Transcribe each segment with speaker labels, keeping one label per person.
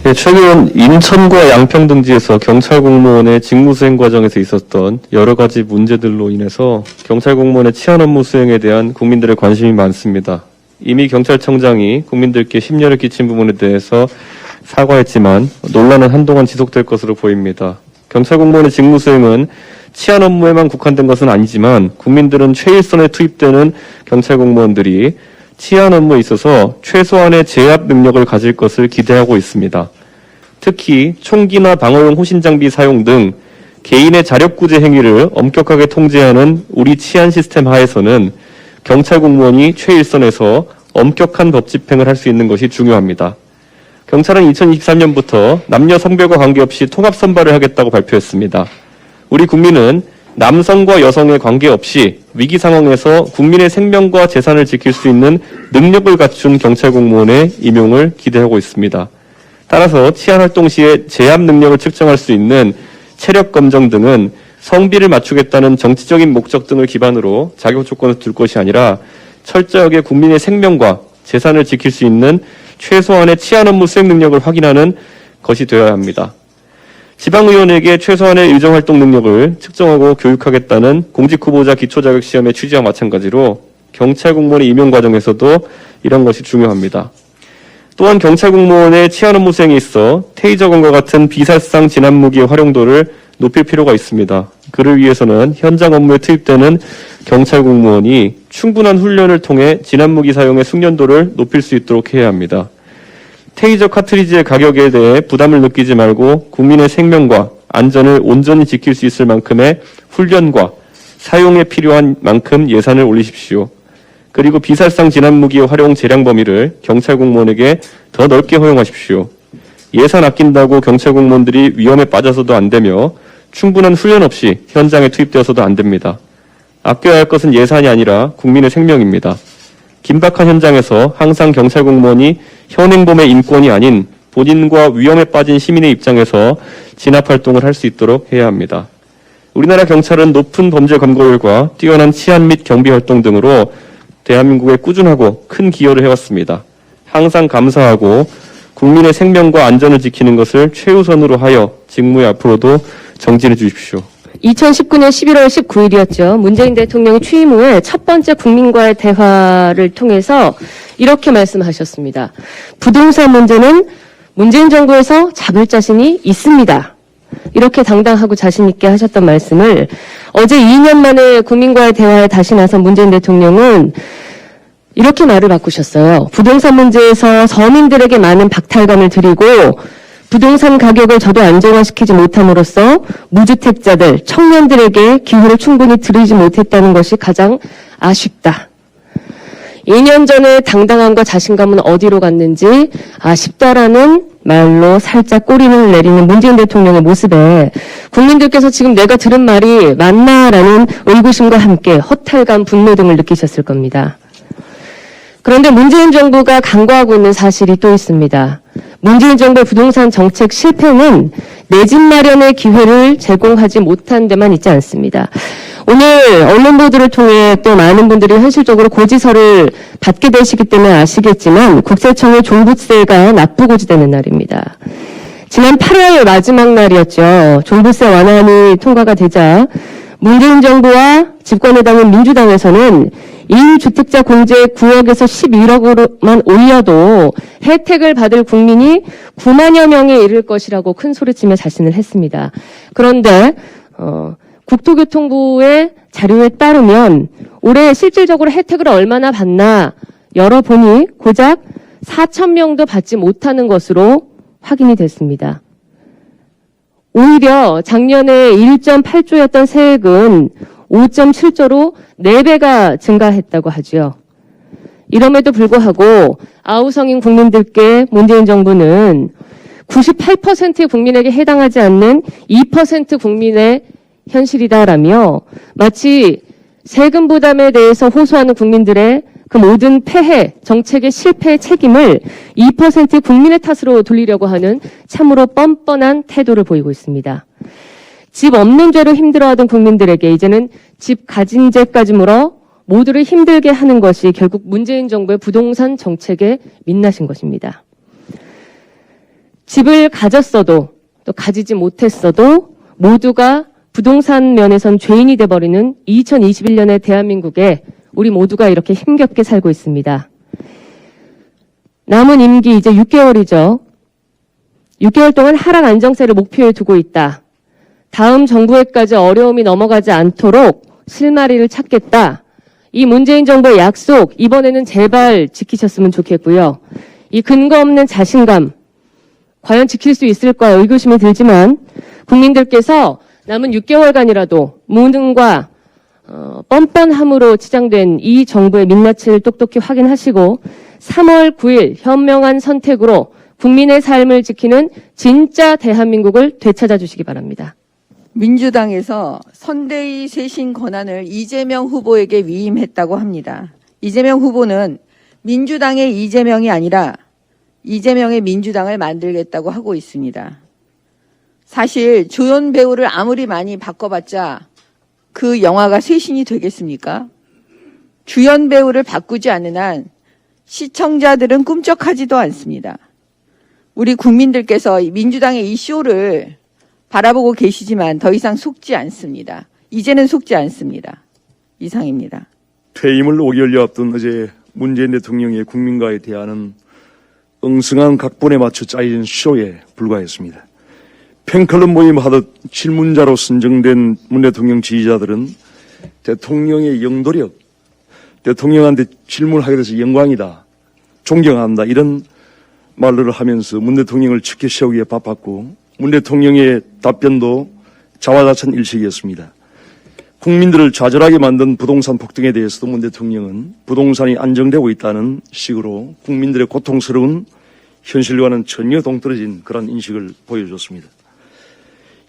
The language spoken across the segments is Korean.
Speaker 1: 네, 최근 인천과 양평 등지에서 경찰 공무원의 직무 수행 과정에서 있었던 여러 가지 문제들로 인해서 경찰 공무원의 치안 업무 수행에 대한 국민들의 관심이 많습니다. 이미 경찰청장이 국민들께 심려를 끼친 부분에 대해서 사과했지만 논란은 한동안 지속될 것으로 보입니다. 경찰 공무원의 직무 수행은 치안 업무에만 국한된 것은 아니지만 국민들은 최일선에 투입되는 경찰 공무원들이 치안 업무에 있어서 최소한의 제압 능력을 가질 것을 기대하고 있습니다. 특히 총기나 방어용 호신 장비 사용 등 개인의 자력구제 행위를 엄격하게 통제하는 우리 치안 시스템 하에서는 경찰 공무원이 최일선에서 엄격한 법 집행을 할 수 있는 것이 중요합니다. 경찰은 2023년부터 남녀 성별과 관계없이 통합 선발을 하겠다고 발표했습니다. 우리 국민은 남성과 여성의 관계없이 위기 상황에서 국민의 생명과 재산을 지킬 수 있는 능력을 갖춘 경찰 공무원의 임용을 기대하고 있습니다. 따라서 치안 활동 시에 제압 능력을 측정할 수 있는 체력 검정 등은 성비를 맞추겠다는 정치적인 목적 등을 기반으로 자격 조건을 둘 것이 아니라 철저하게 국민의 생명과 재산을 지킬 수 있는 최소한의 치안 업무 수행 능력을 확인하는 것이 되어야 합니다. 지방의원에게 최소한의 의정활동 능력을 측정하고 교육하겠다는 공직후보자 기초자격시험의 취지와 마찬가지로 경찰 공무원의 임용 과정에서도 이런 것이 중요합니다. 또한 경찰 공무원의 치안 업무 수행에 있어 테이저건과 같은 비살상 진압무기의 활용도를 높일 필요가 있습니다. 그를 위해서는 현장 업무에 투입되는 경찰 공무원이 충분한 훈련을 통해 진압무기 사용의 숙련도를 높일 수 있도록 해야 합니다. 테이저 카트리지의 가격에 대해 부담을 느끼지 말고 국민의 생명과 안전을 온전히 지킬 수 있을 만큼의 훈련과 사용에 필요한 만큼 예산을 올리십시오. 그리고 비살상 진압무기의 활용 재량 범위를 경찰 공무원에게 더 넓게 허용하십시오. 예산 아낀다고 경찰 공무원들이 위험에 빠져서도 안 되며 충분한 훈련 없이 현장에 투입되어서도 안 됩니다. 아껴야 할 것은 예산이 아니라 국민의 생명입니다. 긴박한 현장에서 항상 경찰 공무원이 현행범의 인권이 아닌 본인과 위험에 빠진 시민의 입장에서 진압 활동을 할 수 있도록 해야 합니다. 우리나라 경찰은 높은 범죄 검거율과 뛰어난 치안 및 경비 활동 등으로 대한민국에 꾸준하고 큰 기여를 해왔습니다. 항상 감사하고 국민의 생명과 안전을 지키는 것을 최우선으로 하여 직무에 앞으로도 정진해 주십시오.
Speaker 2: 2019년 11월 19일이었죠. 문재인 대통령이 취임 후에 첫 번째 국민과의 대화를 통해서 이렇게 말씀하셨습니다. 부동산 문제는 문재인 정부에서 잡을 자신이 있습니다. 이렇게 당당하고 자신 있게 하셨던 말씀을 어제 2년 만에 국민과의 대화에 다시 나선 문재인 대통령은 이렇게 말을 바꾸셨어요. 부동산 문제에서 서민들에게 많은 박탈감을 드리고 부동산 가격을 저도 안정화시키지 못함으로써 무주택자들, 청년들에게 기회를 충분히 드리지 못했다는 것이 가장 아쉽다. 2년 전에 당당함과 자신감은 어디로 갔는지 아쉽다라는 말로 살짝 꼬리를 내리는 문재인 대통령의 모습에 국민들께서 지금 내가 들은 말이 맞나라는 의구심과 함께 허탈감, 분노 등을 느끼셨을 겁니다. 그런데 문재인 정부가 간과하고 있는 사실이 또 있습니다. 문재인 정부의 부동산 정책 실패는 내 집 마련의 기회를 제공하지 못한 데만 있지 않습니다. 오늘 언론 보도를 통해 또 많은 분들이 현실적으로 고지서를 받게 되시기 때문에 아시겠지만 국세청의 종부세가 납부고지되는 날입니다. 지난 8월 마지막 날이었죠. 종부세 완화안이 통과가 되자 문재인 정부와 집권에 당한 민주당에서는 1주택자 공제 9억에서 11억으로만 올려도 혜택을 받을 국민이 9만여 명에 이를 것이라고 큰 소리치며 자신을 했습니다. 그런데 국토교통부의 자료에 따르면 올해 실질적으로 혜택을 얼마나 받나 열어보니 고작 4천 명도 받지 못하는 것으로 확인이 됐습니다. 오히려 작년에 1.8조였던 세액은 5.7조로 4배가 증가했다고 하죠. 이럼에도 불구하고 아우성인 국민들께 문재인 정부는 98%의 국민에게 해당하지 않는 2% 국민의 현실이다라며 마치 세금 부담에 대해서 호소하는 국민들의 그 모든 폐해, 정책의 실패의 책임을 2% 국민의 탓으로 돌리려고 하는 참으로 뻔뻔한 태도를 보이고 있습니다. 집 없는 죄로 힘들어하던 국민들에게 이제는 집 가진 죄까지 물어 모두를 힘들게 하는 것이 결국 문재인 정부의 부동산 정책의 민낯인 것입니다. 집을 가졌어도 또 가지지 못했어도 모두가 부동산 면에선 죄인이 돼버리는 2021년의 대한민국에 우리 모두가 이렇게 힘겹게 살고 있습니다. 남은 임기 이제 6개월이죠. 6개월 동안 하락 안정세를 목표에 두고 있다. 다음 정부에까지 어려움이 넘어가지 않도록 실마리를 찾겠다. 이 문재인 정부의 약속 이번에는 제발 지키셨으면 좋겠고요. 이 근거 없는 자신감 과연 지킬 수 있을까 의구심이 들지만 국민들께서 남은 6개월간이라도 무능과 뻔뻔함으로 치장된 이 정부의 민낯을 똑똑히 확인하시고 3월 9일 현명한 선택으로 국민의 삶을 지키는 진짜 대한민국을 되찾아 주시기 바랍니다.
Speaker 3: 민주당에서 선대위 쇄신 권한을 이재명 후보에게 위임했다고 합니다. 이재명 후보는 민주당의 이재명이 아니라 이재명의 민주당을 만들겠다고 하고 있습니다. 사실 조연 배우를 아무리 많이 바꿔봤자 그 영화가 쇄신이 되겠습니까? 주연 배우를 바꾸지 않는 한 시청자들은 꿈쩍하지도 않습니다. 우리 국민들께서 민주당의 이 쇼를 바라보고 계시지만 더 이상 속지 않습니다. 이제는 속지 않습니다. 이상입니다.
Speaker 4: 퇴임을 5개월여 앞둔 어제 문재인 대통령의 국민과의 대화는 엉성한 각본에 맞춰 짜여진 쇼에 불과했습니다. 팬클럽 모임 하듯 질문자로 선정된 문 대통령 지지자들은 대통령의 영도력, 대통령한테 질문하게 돼서 영광이다, 존경한다 이런 말을 하면서 문 대통령을 지켜 세우기에 바빴고 문 대통령의 답변도 자화자찬 일색이었습니다. 국민들을 좌절하게 만든 부동산 폭등에 대해서도 문 대통령은 부동산이 안정되고 있다는 식으로 국민들의 고통스러운 현실과는 전혀 동떨어진 그런 인식을 보여줬습니다.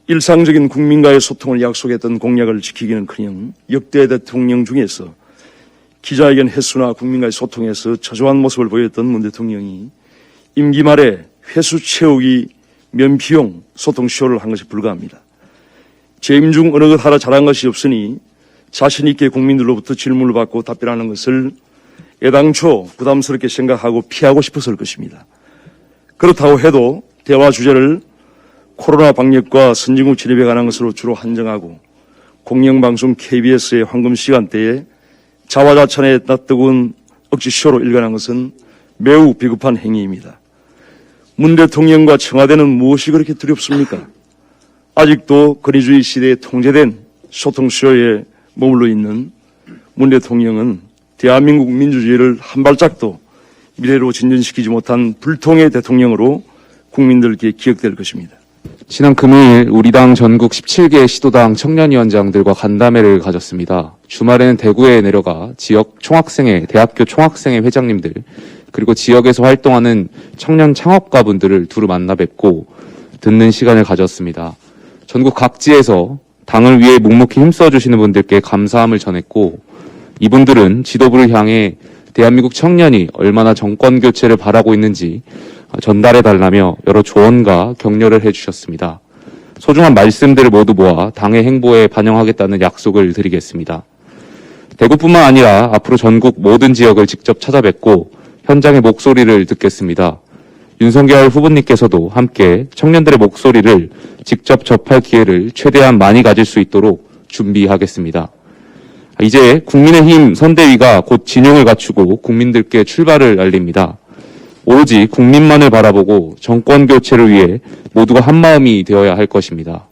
Speaker 4: 일상적인 국민과의 소통을 약속했던 공약을 지키기는커녕 역대 대통령 중에서 기자회견 횟수나 국민과의 소통에서 저조한 모습을 보였던 문 대통령이 임기 말에 회수 채우기 면피용 소통쇼를 한 것이 불가합니다. 재임 중 어느 것 하나 잘한 것이 없으니 자신 있게 국민들로부터 질문을 받고 답변하는 것을 애당초 부담스럽게 생각하고 피하고 싶었을 것입니다. 그렇다고 해도 대화 주제를 코로나 방역과 선진국 진입에 관한 것으로 주로 한정하고 공영방송 KBS의 황금 시간대에 자화자찬에 낯뜨거운 억지쇼로 일관한 것은 매우 비겁한 행위입니다. 문 대통령과 청와대는 무엇이 그렇게 두렵습니까? 아직도 권위주의 시대에 통제된 소통쇼에 머물러 있는 문 대통령은 대한민국 민주주의를 한 발짝도 미래로 진전시키지 못한 불통의 대통령으로 국민들께 기억될 것입니다.
Speaker 5: 지난 금요일 우리 당 전국 17개 시도당 청년위원장들과 간담회를 가졌습니다. 주말에는 대구에 내려가 지역 총학생회, 대학교 총학생회 회장님들, 그리고 지역에서 활동하는 청년 창업가분들을 두루 만나 뵙고 듣는 시간을 가졌습니다. 전국 각지에서 당을 위해 묵묵히 힘써주시는 분들께 감사함을 전했고, 이분들은 지도부를 향해 대한민국 청년이 얼마나 정권 교체를 바라고 있는지 전달해달라며 여러 조언과 격려를 해주셨습니다. 소중한 말씀들을 모두 모아 당의 행보에 반영하겠다는 약속을 드리겠습니다. 대구뿐만 아니라 앞으로 전국 모든 지역을 직접 찾아뵙고 현장의 목소리를 듣겠습니다. 윤석열 후보님께서도 함께 청년들의 목소리를 직접 접할 기회를 최대한 많이 가질 수 있도록 준비하겠습니다. 이제 국민의힘 선대위가 곧 진용을 갖추고 국민들께 출발을 알립니다. 오로지 국민만을 바라보고 정권 교체를 위해 모두가 한마음이 되어야 할 것입니다.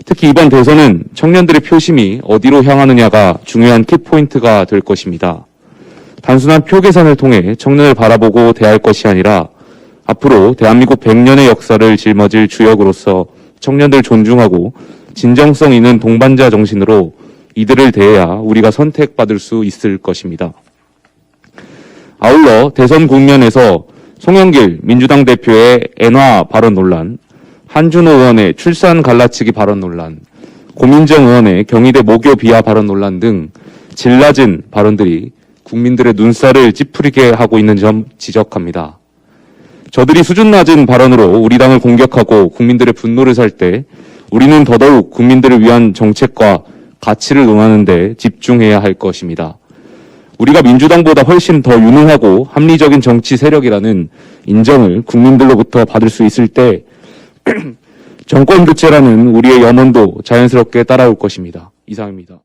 Speaker 5: 특히 이번 대선은 청년들의 표심이 어디로 향하느냐가 중요한 키포인트가 될 것입니다. 단순한 표 계산을 통해 청년을 바라보고 대할 것이 아니라 앞으로 대한민국 100년의 역사를 짊어질 주역으로서 청년들 존중하고 진정성 있는 동반자 정신으로 이들을 대해야 우리가 선택받을 수 있을 것입니다. 아울러 대선 국면에서 송영길 민주당 대표의 엔화 발언 논란, 한준호 의원의 출산 갈라치기 발언 논란, 고민정 의원의 경희대 모교 비하 발언 논란 등 질 낮은 발언들이 국민들의 눈살을 찌푸리게 하고 있는 점 지적합니다. 저들이 수준 낮은 발언으로 우리 당을 공격하고 국민들의 분노를 살 때 우리는 더더욱 국민들을 위한 정책과 가치를 논하는 데 집중해야 할 것입니다. 우리가 민주당보다 훨씬 더 유능하고 합리적인 정치 세력이라는 인정을 국민들로부터 받을 수 있을 때 정권 교체라는 우리의 염원도 자연스럽게 따라올 것입니다. 이상입니다.